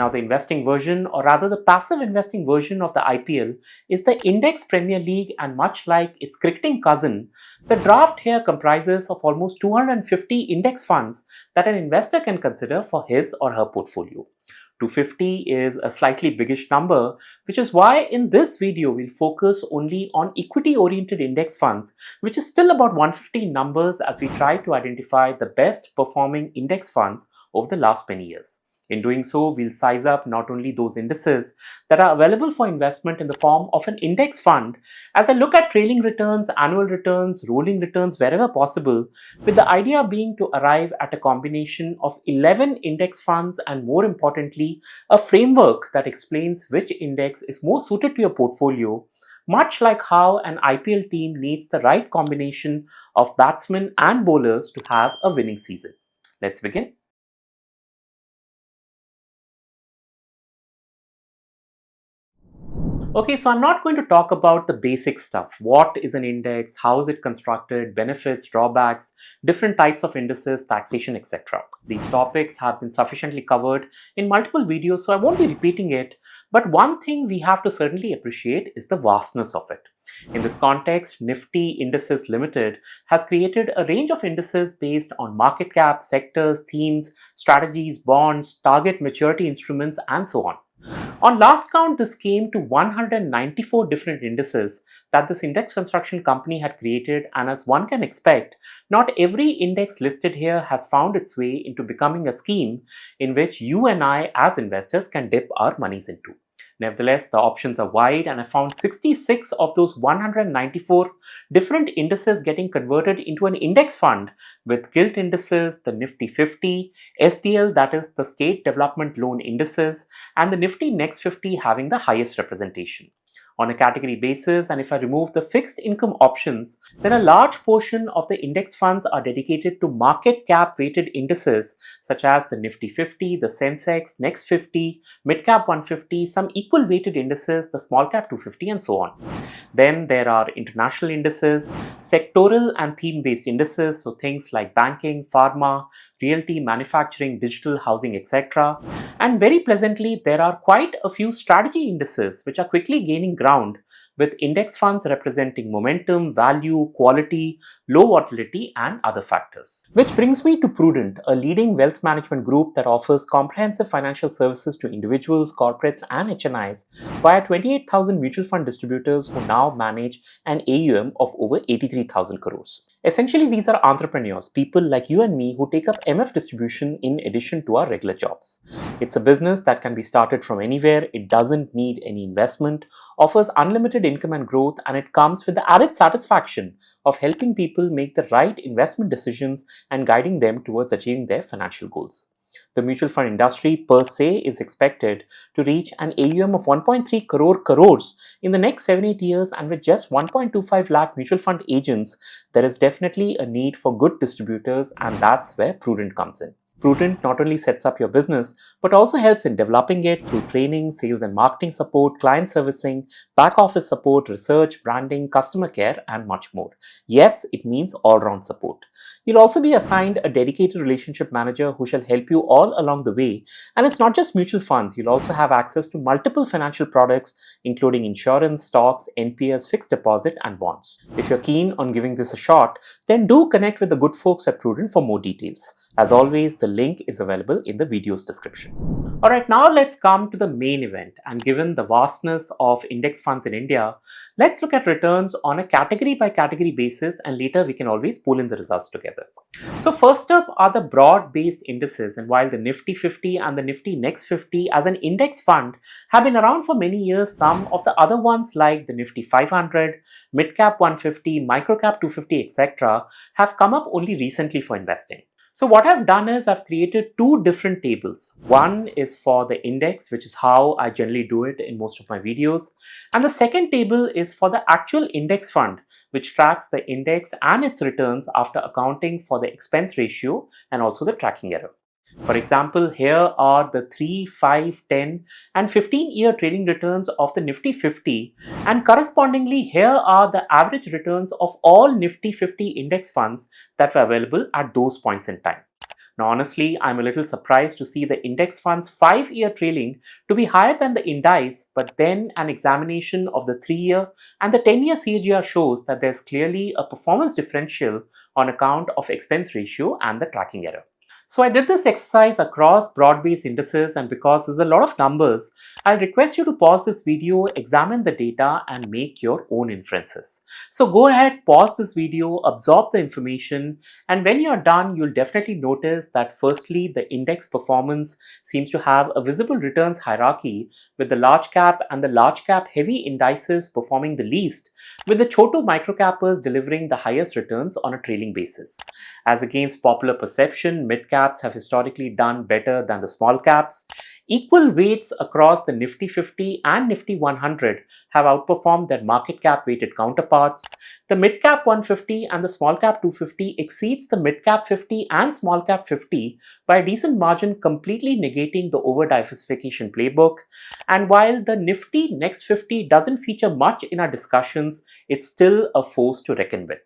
Now, the investing version, or rather the passive investing version of the IPL, is the Index Premier League, and much like its cricketing cousin, the draft here comprises of almost 250 index funds that an investor can consider for his or her portfolio. 250 is a slightly biggish number, which is why in this video we'll focus only on equity-oriented index funds, which is still about 150 numbers as we try to identify the best performing index funds over the last many years. In doing so, we'll size up not only those indices that are available for investment in the form of an index fund, as I look at trailing returns, annual returns, rolling returns wherever possible, with the idea being to arrive at a combination of 11 index funds and, more importantly, a framework that explains which index is more suited to your portfolio, much like how an IPL team needs the right combination of batsmen and bowlers to have a winning season. Let's begin. Okay, so I'm not going to talk about the basic stuff. What is an index? How is it constructed? Benefits, drawbacks, different types of indices, taxation, etc. These topics have been sufficiently covered in multiple videos, so I won't be repeating it. But one thing we have to certainly appreciate is the vastness of it. In this context, Nifty Indices Limited has created a range of indices based on market cap, sectors, themes, strategies, bonds, target maturity instruments, and so on. On last count, this came to 194 different indices that this index construction company had created, and as one can expect, not every index listed here has found its way into becoming a scheme in which you and I as investors can dip our monies into. Nevertheless, the options are wide, and I found 66 of those 194 different indices getting converted into an index fund with gilt indices, the Nifty 50, SDL, that is the State Development Loan Indices, and the Nifty Next 50 having the highest representation. On a category basis, and if I remove the fixed income options, then a large portion of the index funds are dedicated to market cap weighted indices such as the Nifty 50, the Sensex, Next 50, Mid Cap 150, some equal weighted indices, the Small Cap 250, and so on. Then there are international indices, sectoral and theme based indices, so things like banking, pharma, realty, manufacturing, digital, housing, etc. And very pleasantly, there are quite a few strategy indices which are quickly gaining ground, with index funds representing momentum, value, quality, low volatility, and other factors. Which brings me to Prudent, a leading wealth management group that offers comprehensive financial services to individuals, corporates, and HNIs via 28,000 mutual fund distributors who now manage an AUM of over 83,000 crores. Essentially, these are entrepreneurs, people like you and me who take up MF distribution in addition to our regular jobs. It's a business that can be started from anywhere, it doesn't need any investment, offers unlimited income and growth, and it comes with the added satisfaction of helping people make the right investment decisions and guiding them towards achieving their financial goals. The mutual fund industry per se is expected to reach an AUM of 1.3 crores in the next 7-8 years, and with just 1.25 lakh mutual fund agents, there is definitely a need for good distributors, and that's where Prudent comes in. Prudent not only sets up your business, but also helps in developing it through training, sales and marketing support, client servicing, back office support, research, branding, customer care, and much more. Yes, it means all-round support. You'll also be assigned a dedicated relationship manager who shall help you all along the way. And it's not just mutual funds, you'll also have access to multiple financial products, including insurance, stocks, NPS, fixed deposit, and bonds. If you're keen on giving this a shot, then do connect with the good folks at Prudent for more details. As always, the link is available in the video's description. Alright, now let's come to the main event, and given the vastness of index funds in India, let's look at returns on a category by category basis, and later we can always pull in the results together. So first up are the broad-based indices, and while the Nifty 50 and the Nifty Next 50 as an index fund have been around for many years, some of the other ones like the Nifty 500, Mid Cap 150, Micro Cap 250, etc. have come up only recently for investing. So what I've done is I've created two different tables. One is for the index, which is how I generally do it in most of my videos. And the second table is for the actual index fund, which tracks the index and its returns after accounting for the expense ratio and also the tracking error. For example, here are the 3, 5, 10 and 15-year trailing returns of the Nifty 50, and correspondingly here are the average returns of all Nifty 50 index funds that were available at those points in time. Now, honestly, I'm a little surprised to see the index fund's 5-year trailing to be higher than the indices, but then an examination of the 3-year and the 10-year CAGR shows that there's clearly a performance differential on account of expense ratio and the tracking error. So I did this exercise across broad-based indices, and because there's a lot of numbers, I'll request you to pause this video, examine the data and make your own inferences. So go ahead, pause this video, absorb the information, and when you're done, you'll definitely notice that firstly, the index performance seems to have a visible returns hierarchy with the large cap and the large cap heavy indices performing the least, with the chotu microcappers delivering the highest returns on a trailing basis. As against popular perception, mid caps have historically done better than the small caps. Equal weights across the Nifty 50 and Nifty 100 have outperformed their market cap weighted counterparts. The mid cap 150 and the small cap 250 exceeds the mid cap 50 and small cap 50 by a decent margin, completely negating the over diversification playbook. And while the Nifty Next 50 doesn't feature much in our discussions, it's still a force to reckon with.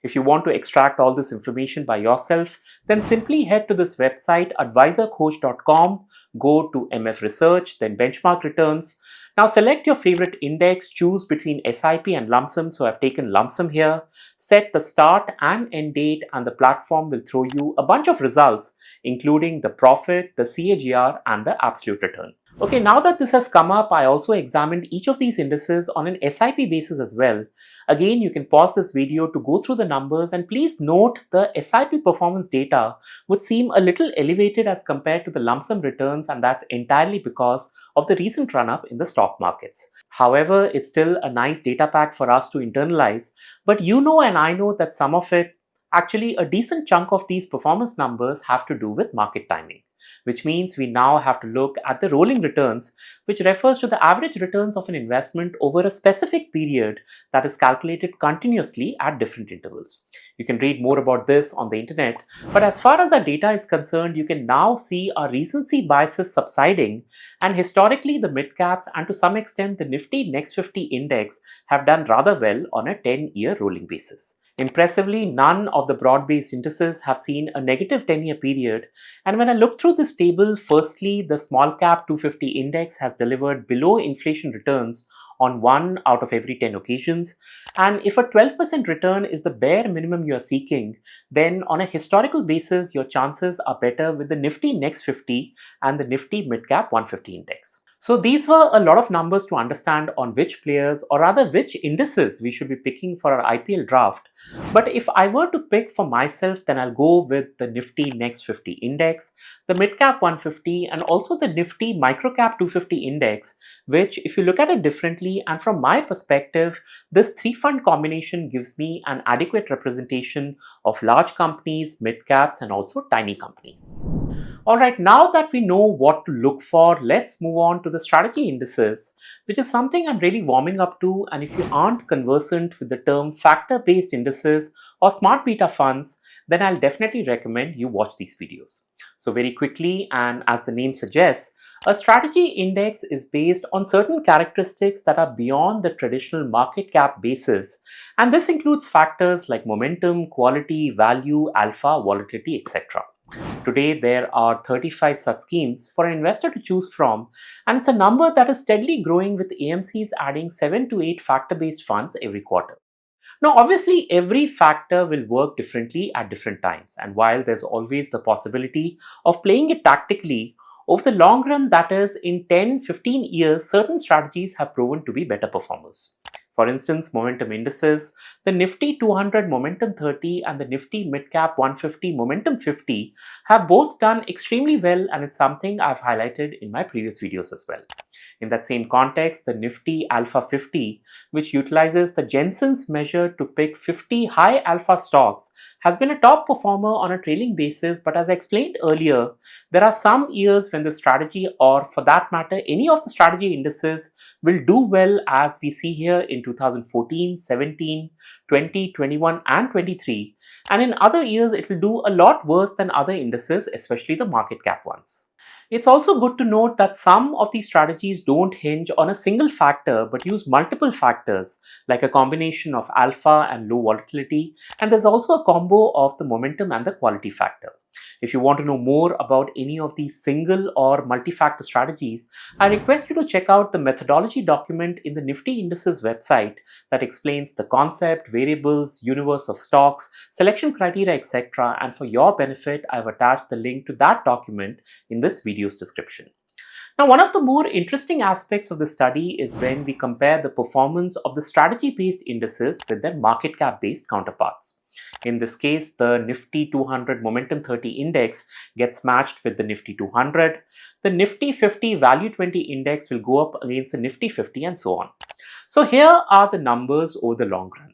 If you want to extract all this information by yourself, then simply head to this website advisorcoach.com, go to MF Research, then benchmark returns. Now select your favorite index, choose between SIP and lump sum. So I've taken lump sum here, set the start and end date, and the platform will throw you a bunch of results, including the profit, the CAGR and the absolute return. Okay, now that this has come up, I also examined each of these indices on an SIP basis as well. Again, you can pause this video to go through the numbers, and please note the SIP performance data would seem a little elevated as compared to the lump sum returns, and that's entirely because of the recent run-up in the stock markets. However, it's still a nice data pack for us to internalize, but you know and I know that some of it, actually a decent chunk of these performance numbers, have to do with market timing, which means we now have to look at the rolling returns, which refers to the average returns of an investment over a specific period that is calculated continuously at different intervals. You can read more about this on the internet, but as far as our data is concerned, you can now see our recency biases subsiding, and historically the mid caps and to some extent the Nifty Next 50 index have done rather well on a 10-year rolling basis. Impressively, none of the broad-based indices have seen a negative 10-year period, and when I look through this table, firstly, the small cap 250 index has delivered below inflation returns on 1 out of every 10 occasions, and if a 12% return is the bare minimum you are seeking, then on a historical basis, your chances are better with the Nifty Next 50 and the Nifty Mid Cap 150 index. So these were a lot of numbers to understand on which players, or rather which indices, we should be picking for our IPL draft. But if I were to pick for myself, then I'll go with the Nifty Next 50 index, the Midcap 150 and also the Nifty Microcap 250 index, which if you look at it differently and from my perspective, this 3-fund combination gives me an adequate representation of large companies, mid caps and also tiny companies. Alright, now that we know what to look for, let's move on to the strategy indices, which is something I'm really warming up to, and if you aren't conversant with the term factor-based indices or smart beta funds, then I'll definitely recommend you watch these videos. So very quickly, and as the name suggests, a strategy index is based on certain characteristics that are beyond the traditional market cap basis, and this includes factors like momentum, quality, value, alpha, volatility, etc. Today, there are 35 such schemes for an investor to choose from, and it's a number that is steadily growing, with AMCs adding 7 to 8 factor-based funds every quarter. Now, obviously, every factor will work differently at different times, and while there's always the possibility of playing it tactically, over the long run, that is, in 10-15 years, certain strategies have proven to be better performers. For instance, momentum indices, the Nifty 200 Momentum 30 and the Nifty Midcap 150 Momentum 50 have both done extremely well, and it's something I've highlighted in my previous videos as well. In that same context, the Nifty Alpha 50, which utilizes the Jensen's measure to pick 50 high alpha stocks, has been a top performer on a trailing basis, but as I explained earlier, there are some years when the strategy, or for that matter, any of the strategy indices, will do well, as we see here in 2014, 17, 20, 21 and 23, and in other years it will do a lot worse than other indices, especially the market cap ones. It's also good to note that some of these strategies don't hinge on a single factor but use multiple factors, like a combination of alpha and low volatility, and there's also a combo of the momentum and the quality factor. If you want to know more about any of these single or multi-factor strategies, I request you to check out the methodology document in the Nifty Indices website that explains the concept, variables, universe of stocks, selection criteria, etc. And for your benefit, I've attached the link to that document in this video's description. Now, one of the more interesting aspects of the study is when we compare the performance of the strategy-based indices with their market cap-based counterparts. In this case, the Nifty 200 Momentum 30 Index gets matched with the Nifty 200. The Nifty 50 Value 20 Index will go up against the Nifty 50 and so on. So here are the numbers over the long run.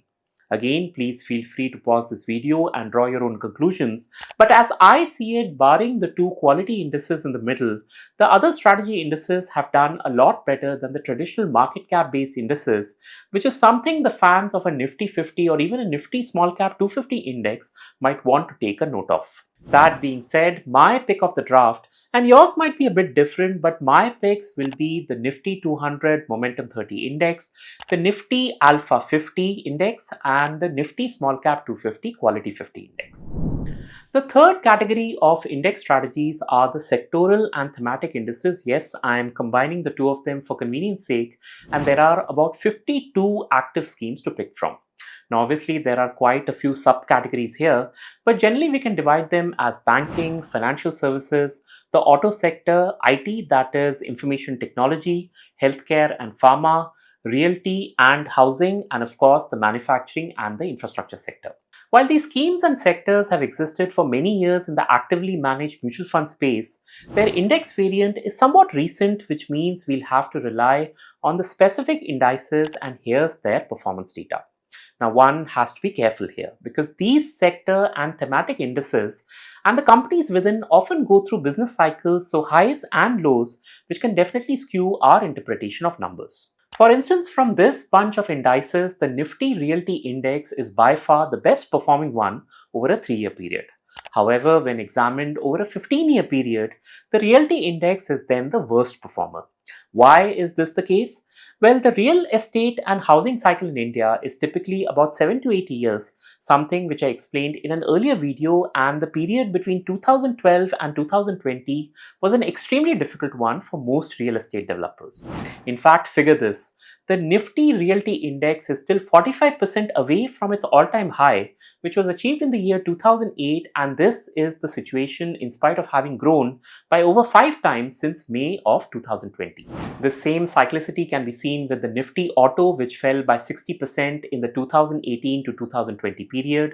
Again, please feel free to pause this video and draw your own conclusions. But as I see it, barring the two quality indices in the middle, the other strategy indices have done a lot better than the traditional market cap based indices, which is something the fans of a Nifty 50 or even a Nifty small cap 250 index might want to take a note of. That being said, my pick of the draft, and yours might be a bit different, but my picks will be the Nifty 200 Momentum 30 Index, the Nifty Alpha 50 Index, and the Nifty Small Cap 250 Quality 50 Index. The third category of index strategies are the sectoral and thematic indices. Yes, I am combining the two of them for convenience sake, and there are about 52 active schemes to pick from. Now, obviously, there are quite a few subcategories here, but generally we can divide them as banking, financial services, the auto sector, IT, that is information technology, healthcare and pharma, realty and housing, and of course, the manufacturing and the infrastructure sector. While these schemes and sectors have existed for many years in the actively managed mutual fund space, their index variant is somewhat recent, which means we'll have to rely on the specific indices, and here's their performance data. Now, one has to be careful here because these sector and thematic indices and the companies within often go through business cycles, so highs and lows, which can definitely skew our interpretation of numbers. For instance, from this bunch of indices, the Nifty Realty Index is by far the best performing one over a 3-year period. However, when examined over a 15-year period, the Realty Index is then the worst performer. Why is this the case? Well, the real estate and housing cycle in India is typically about 7 to 8 years, something which I explained in an earlier video, and the period between 2012 and 2020 was an extremely difficult one for most real estate developers. In fact, figure this. The Nifty Realty Index is still 45% away from its all-time high, which was achieved in the year 2008, and this is the situation in spite of having grown by over 5 times since May of 2020. The same cyclicity can be seen with the Nifty Auto, which fell by 60% in the 2018 to 2020 period,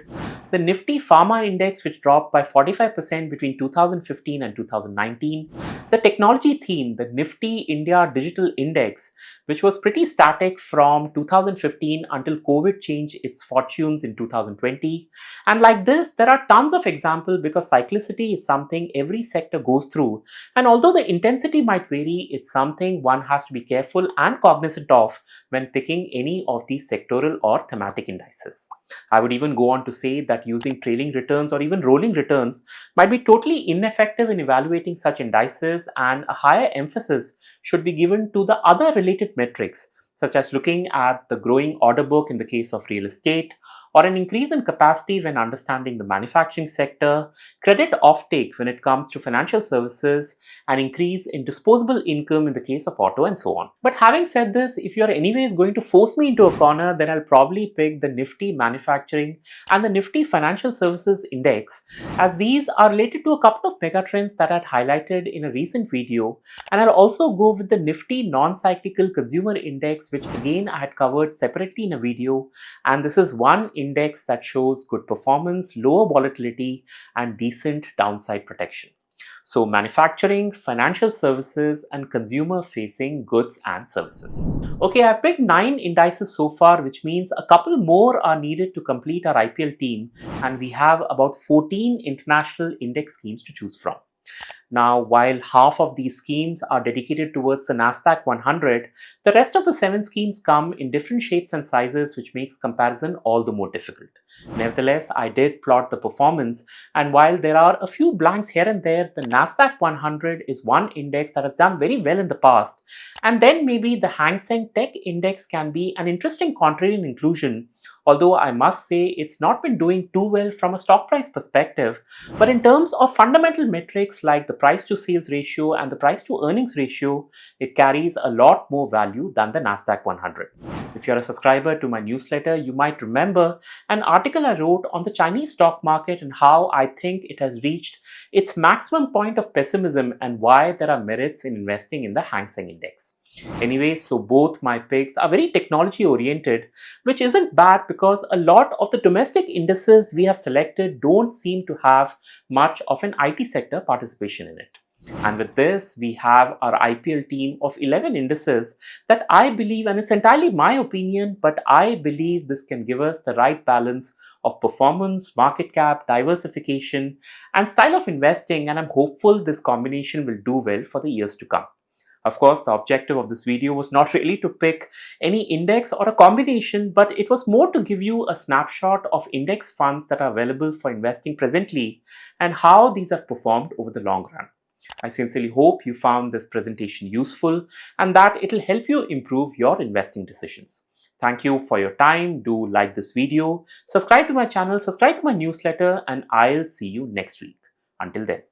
the Nifty Pharma Index, which dropped by 45% between 2015 and 2019, the technology theme, the Nifty India Digital Index, which was pretty static from 2015 until COVID changed its fortunes in 2020. And like this, there are tons of examples because cyclicity is something every sector goes through. And although the intensity might vary, it's something one has to be careful and cognizant of when picking any of these sectoral or thematic indices. I would even go on to say that using trailing returns or even rolling returns might be totally ineffective in evaluating such indices, and a higher emphasis should be given to the other related metrics, such as looking at the growing order book in the case of real estate, or an increase in capacity when understanding the manufacturing sector, credit offtake when it comes to financial services, and increase in disposable income in the case of auto, and so on. But having said this, if you are anyways going to force me into a corner, then I'll probably pick the Nifty Manufacturing and the Nifty Financial Services Index, as these are related to a couple of megatrends that I had highlighted in a recent video, and I'll also go with the Nifty Non-Cyclical Consumer Index, which again I had covered separately in a video, and this is one index that shows good performance, lower volatility, and decent downside protection. So manufacturing, financial services, and consumer facing goods and services. Okay, I've picked 9 indices so far, which means a couple more are needed to complete our IPL team, and we have about 14 international index schemes to choose from. Now, while half of these schemes are dedicated towards the Nasdaq 100, the rest of the 7 schemes come in different shapes and sizes, which makes comparison all the more difficult. Nevertheless, I did plot the performance, and while there are a few blanks here and there, the Nasdaq 100 is one index that has done very well in the past, and then maybe the Hang Seng Tech Index can be an interesting contrarian inclusion, Although I must say it's not been doing too well from a stock price perspective, but in terms of fundamental metrics like the price to sales ratio and the price to earnings ratio, it carries a lot more value than the Nasdaq 100. If you're a subscriber to my newsletter, you might remember an article I wrote on the Chinese stock market and how I think it has reached its maximum point of pessimism and why there are merits in investing in the Hang Seng Index. Anyway, so both my picks are very technology oriented, which isn't bad because a lot of the domestic indices we have selected don't seem to have much of an IT sector participation in it. And with this, we have our IPL team of 11 indices that I believe, and it's entirely my opinion, but I believe this can give us the right balance of performance, market cap, diversification, and style of investing. And I'm hopeful this combination will do well for the years to come. Of course, the objective of this video was not really to pick any index or a combination, but it was more to give you a snapshot of index funds that are available for investing presently and how these have performed over the long run. I sincerely hope you found this presentation useful and that it'll help you improve your investing decisions. Thank you for your time. Do like this video, subscribe to my channel, subscribe to my newsletter, and I'll see you next week. Until then.